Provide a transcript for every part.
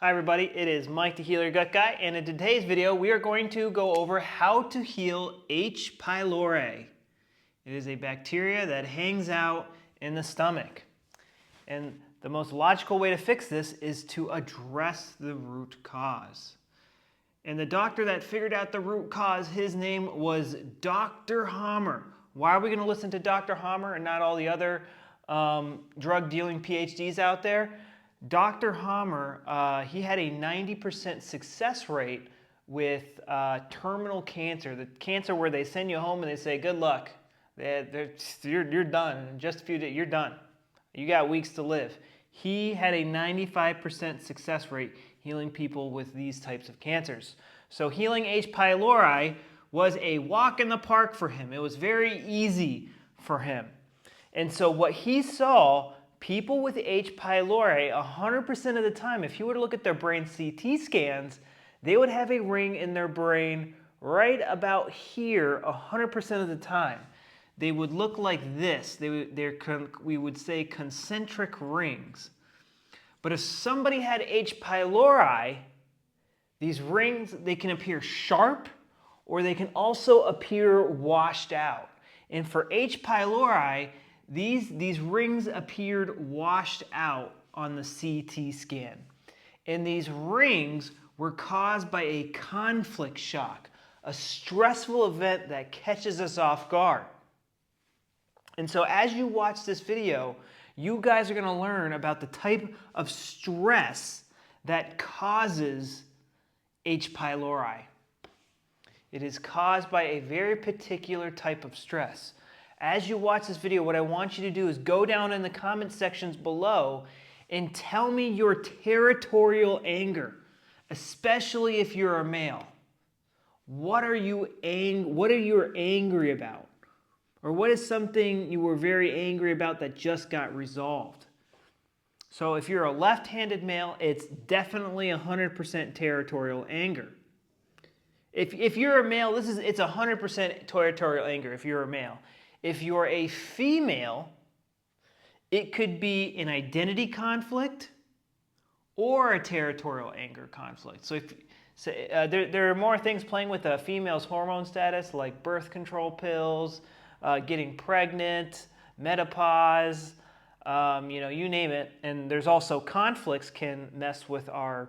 Hi everybody, it is Mike the Healer Gut Guy, and in today's video we are going to go over how to heal H. pylori. It is a bacteria that hangs out in the stomach. And the most logical way to fix this is to address the root cause. And the doctor that figured out the root cause, his name was Dr. Hammer. Why are we going to listen to Dr. Hammer and not all the other drug-dealing PhDs out there? Dr. Hammer, he had a 90% success rate with terminal cancer, the cancer where they send you home and they say, good luck, you're done, in just a few days, you're done. You got weeks to live. He had a 95% success rate healing people with these types of cancers. So healing H. pylori was a walk in the park for him. It was very easy for him. And so what he saw, people with H. pylori, 100% of the time, if you were to look at their brain CT scans, they would have a ring in their brain right about here 100% of the time. They would look like this. We would say concentric rings. But if somebody had H. pylori, these rings, they can appear sharp or they can also appear washed out. And for H. pylori, these rings appeared washed out on the CT scan. And these rings were caused by a conflict shock, a stressful event that catches us off guard. And so as you watch this video, you guys are going to learn about the type of stress that causes H. pylori. It is caused by a very particular type of stress. As you watch this video, what I want you to do is go down in the comment sections below and tell me your territorial anger, especially if you're a male. What are you angry about? Or what is something you were very angry about that just got resolved? So if you're a left-handed male, it's definitely 100% territorial anger. If you're a male, it's 100% territorial anger if you're a male. If you're a female, it could be an identity conflict or a territorial anger conflict. So there are more things playing with a female's hormone status, like birth control pills, getting pregnant, menopause, you name it. And there's also conflicts can mess with our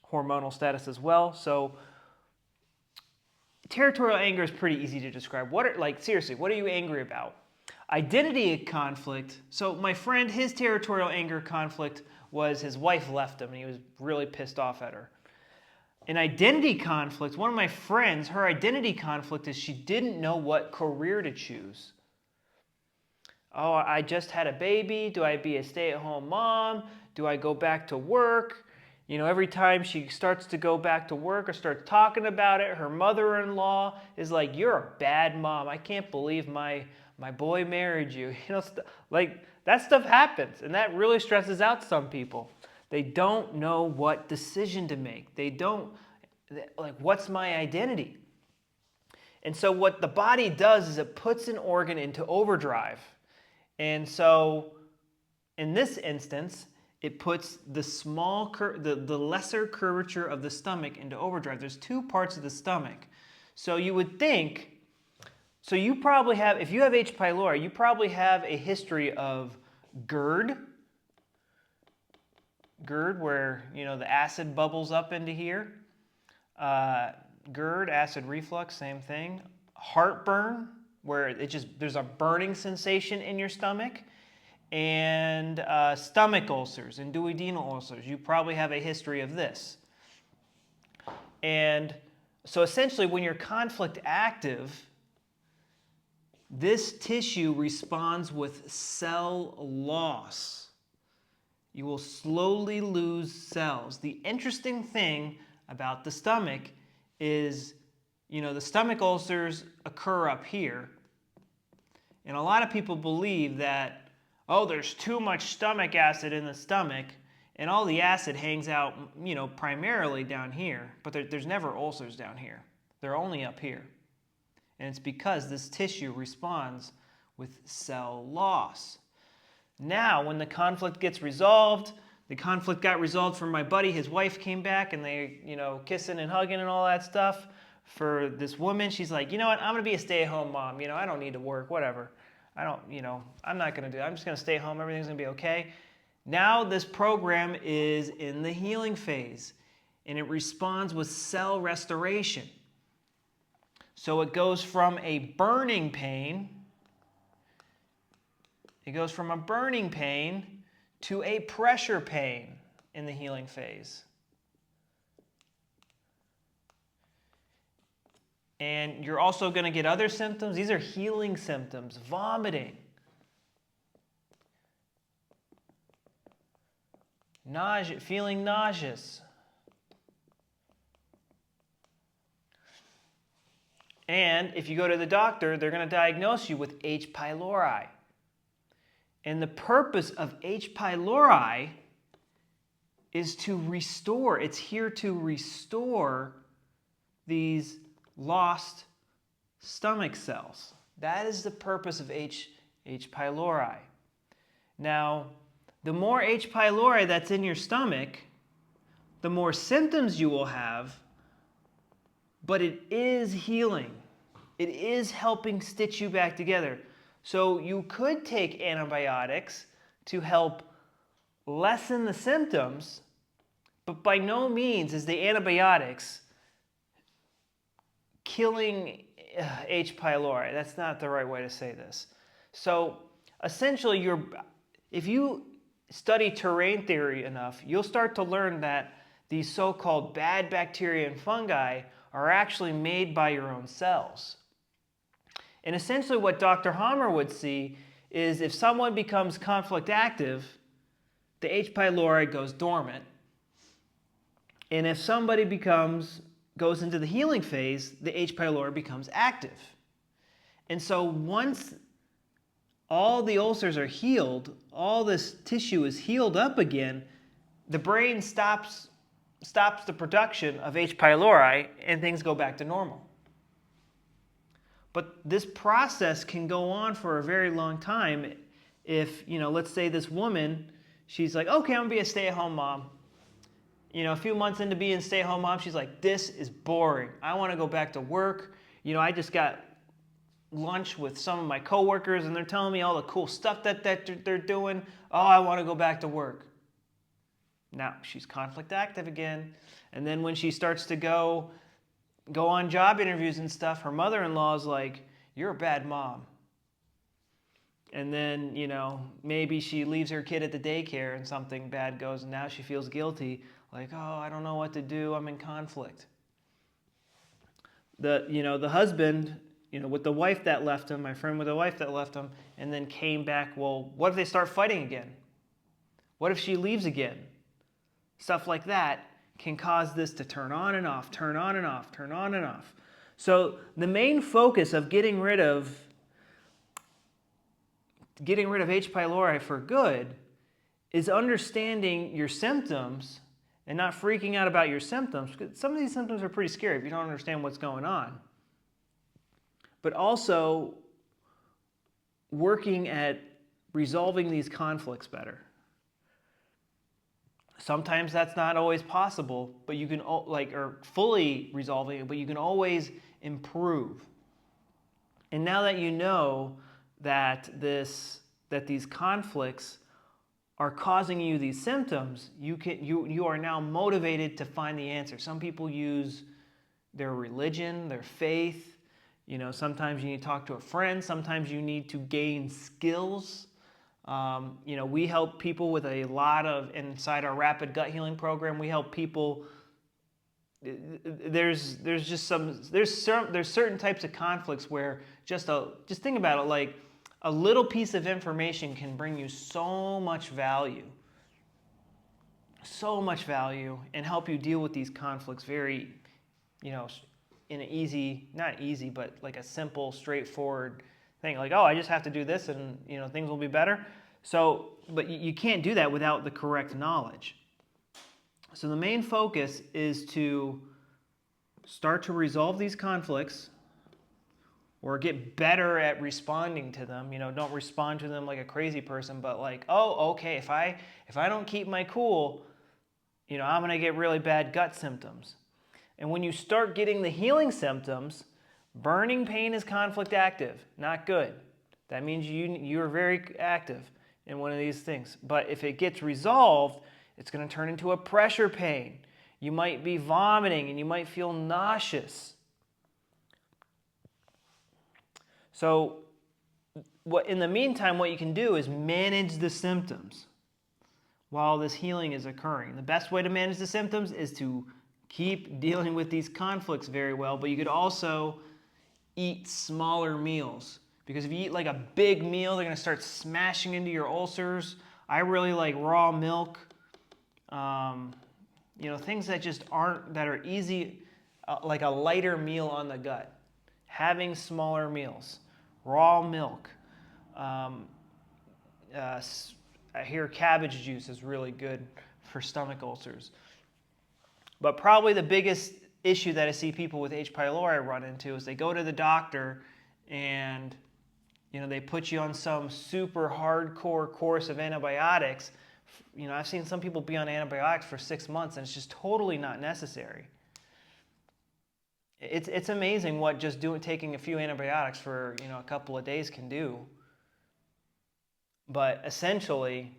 hormonal status as well. So territorial anger is pretty easy to describe. Seriously, what are you angry about? Identity conflict. So my friend, his territorial anger conflict was his wife left him and he was really pissed off at her. An identity conflict, one of my friends, her identity conflict is she didn't know what career to choose. Oh, I just had a baby. Do I be a stay-at-home mom? Do I go back to work? You know, every time she starts to go back to work or starts talking about it, her mother-in-law is like, you're a bad mom. I can't believe my boy married you. You know, like that stuff happens, and that really stresses out some people. They don't know what decision to make. They don't, like, what's my identity? And so what the body does is it puts an organ into overdrive. And so in this instance, it puts the lesser curvature of the stomach into overdrive. There's two parts of the stomach. So you would think, so you probably have, if you have H. pylori, you probably have a history of GERD, where, you know, the acid bubbles up into here. GERD, acid reflux, same thing. Heartburn, where there's a burning sensation in your stomach. And stomach ulcers and duodenal ulcers. You probably have a history of this. And so essentially when you're conflict active, this tissue responds with cell loss. You will slowly lose cells. The interesting thing about the stomach is, you know, the stomach ulcers occur up here. And a lot of people believe that, oh, there's too much stomach acid in the stomach, and all the acid hangs out, you know, primarily down here. But there's never ulcers down here. They're only up here. And it's because this tissue responds with cell loss. Now, when the conflict gets resolved, the conflict got resolved for my buddy. His wife came back and they, kissing and hugging and all that stuff. For this woman, she's like, you know what, I'm going to be a stay-at-home mom. I don't need to work, whatever. I'm not going to do it. I'm just going to stay home. Everything's going to be okay. Now this program is in the healing phase, and it responds with cell restoration. So it goes from a burning pain, to a pressure pain in the healing phase. And you're also going to get other symptoms. These are healing symptoms: vomiting, nausea, feeling nauseous. And if you go to the doctor, they're going to diagnose you with H. pylori. And the purpose of H. pylori is to restore. It's here to restore these lost stomach cells. That is the purpose of H. pylori. Now, the more H. pylori that's in your stomach, the more symptoms you will have, but it is healing. It is helping stitch you back together. So you could take antibiotics to help lessen the symptoms, but by no means is the antibiotics killing H. pylori. That's not the right way to say this. So essentially, if you study terrain theory enough, you'll start to learn that these so-called bad bacteria and fungi are actually made by your own cells. And essentially what Dr. Hammer would see is if someone becomes conflict active, the H. pylori goes dormant. And if somebody goes into the healing phase, the H. pylori becomes active. And so once all the ulcers are healed, all this tissue is healed up again, the brain stops the production of H. pylori and things go back to normal. But this process can go on for a very long time. If, let's say this woman, she's like, okay, I'm going to be a stay-at-home mom. A few months into being a stay-at-home mom, she's like, this is boring. I want to go back to work. I just got lunch with some of my coworkers, and they're telling me all the cool stuff that they're doing. Oh, I want to go back to work. Now, she's conflict active again. And then when she starts to go on job interviews and stuff, her mother-in-law is like, you're a bad mom. And then, maybe she leaves her kid at the daycare and something bad goes, and now she feels guilty. Like, oh, I don't know what to do. I'm in conflict. The husband, with the wife that left him, my friend with the wife that left him, and then came back, well, what if they start fighting again? What if she leaves again? Stuff like that can cause this to turn on and off, turn on and off, turn on and off. So the main focus of getting rid of H. pylori for good is understanding your symptoms and not freaking out about your symptoms, because some of these symptoms are pretty scary if you don't understand what's going on. But also working at resolving these conflicts better. Sometimes that's not always possible, but you can, or fully resolving it, but you can always improve. And now that you know that these conflicts are causing you these symptoms, you are now motivated to find the answer. Some people use their religion, their faith. Sometimes you need to talk to a friend. Sometimes you need to gain skills. We help people with a lot of, inside our rapid gut healing program, we help people. There's certain types of conflicts where just think about it, like a little piece of information can bring you so much value, and help you deal with these conflicts very, in an easy, not easy, but like a simple, straightforward thing. Like, oh, I just have to do this and, things will be better. So, but you can't do that without the correct knowledge. So the main focus is to start to resolve these conflicts or get better at responding to them. You know, don't respond to them like a crazy person, but like, oh, okay, if I don't keep my cool, you know, I'm going to get really bad gut symptoms. And when you start getting the healing symptoms, burning pain is conflict active, not good. That means you're very active in one of these things. But if it gets resolved, it's going to turn into a pressure pain. You might be vomiting and you might feel nauseous. So in the meantime, what you can do is manage the symptoms while this healing is occurring. The best way to manage the symptoms is to keep dealing with these conflicts very well, but you could also eat smaller meals. Because if you eat like a big meal, they're going to start smashing into your ulcers. I really like raw milk. You know, things that just that are easy, like a lighter meal on the gut. Having smaller meals. Raw milk. I hear cabbage juice is really good for stomach ulcers. But probably the biggest issue that I see people with H. pylori run into is they go to the doctor and, you know, they put you on some super hardcore course of antibiotics. You know, I've seen some people be on antibiotics for 6 months and it's just totally not necessary. It's amazing what just taking a few antibiotics for, you know, a couple of days can do. But essentially,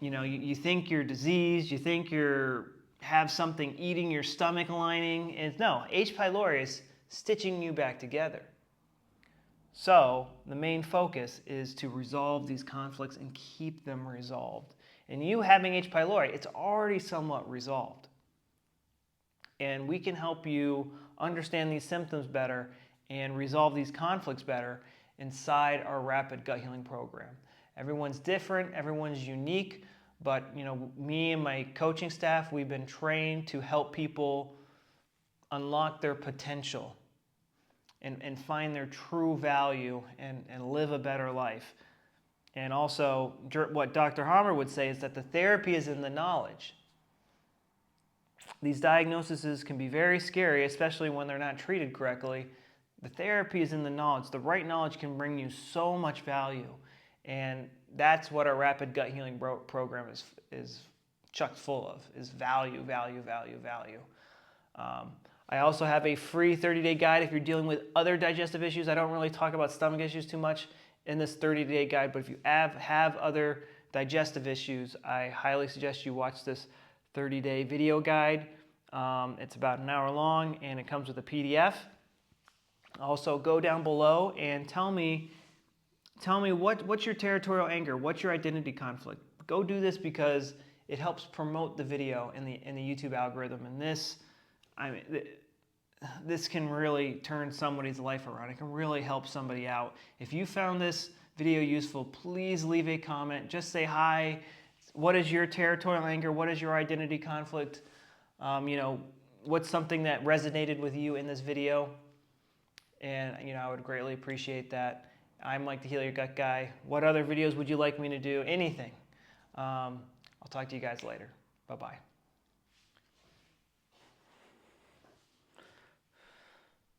you know, you think you're diseased, you think you have something eating your stomach lining, and no, H. pylori is stitching you back together. So the main focus is to resolve these conflicts and keep them resolved. And you having H. pylori, it's already somewhat resolved. And we can help you understand these symptoms better and resolve these conflicts better inside our Rapid Gut Healing Program. Everyone's different, everyone's unique, but you know, me and my coaching staff, we've been trained to help people unlock their potential and find their true value and live a better life. And also, what Dr. Hammer would say is that the therapy is in the knowledge. These diagnoses can be very scary, especially when they're not treated correctly. The therapy is in the knowledge. The right knowledge can bring you so much value. And that's what our Rapid Gut Healing Program is chock full of, is value, value, value, value. I also have a free 30-day guide if you're dealing with other digestive issues. I don't really talk about stomach issues too much in this 30-day guide, but if you have other digestive issues, I highly suggest you watch this 30-day video guide. It's about an hour long and it comes with a PDF. Also, go down below and tell me what's your territorial anger, what's your identity conflict. Go do this because it helps promote the video in the YouTube algorithm, and this can really turn somebody's life around. It can really help somebody out. If you found this video useful, please leave a comment. Just say hi. What is your territorial anger? What is your identity conflict? You know, what's something that resonated with you in this video? And you know, I would greatly appreciate that. I'm Mike the Heal Your Gut Guy. What other videos would you like me to do? Anything. I'll talk to you guys later. Bye-bye.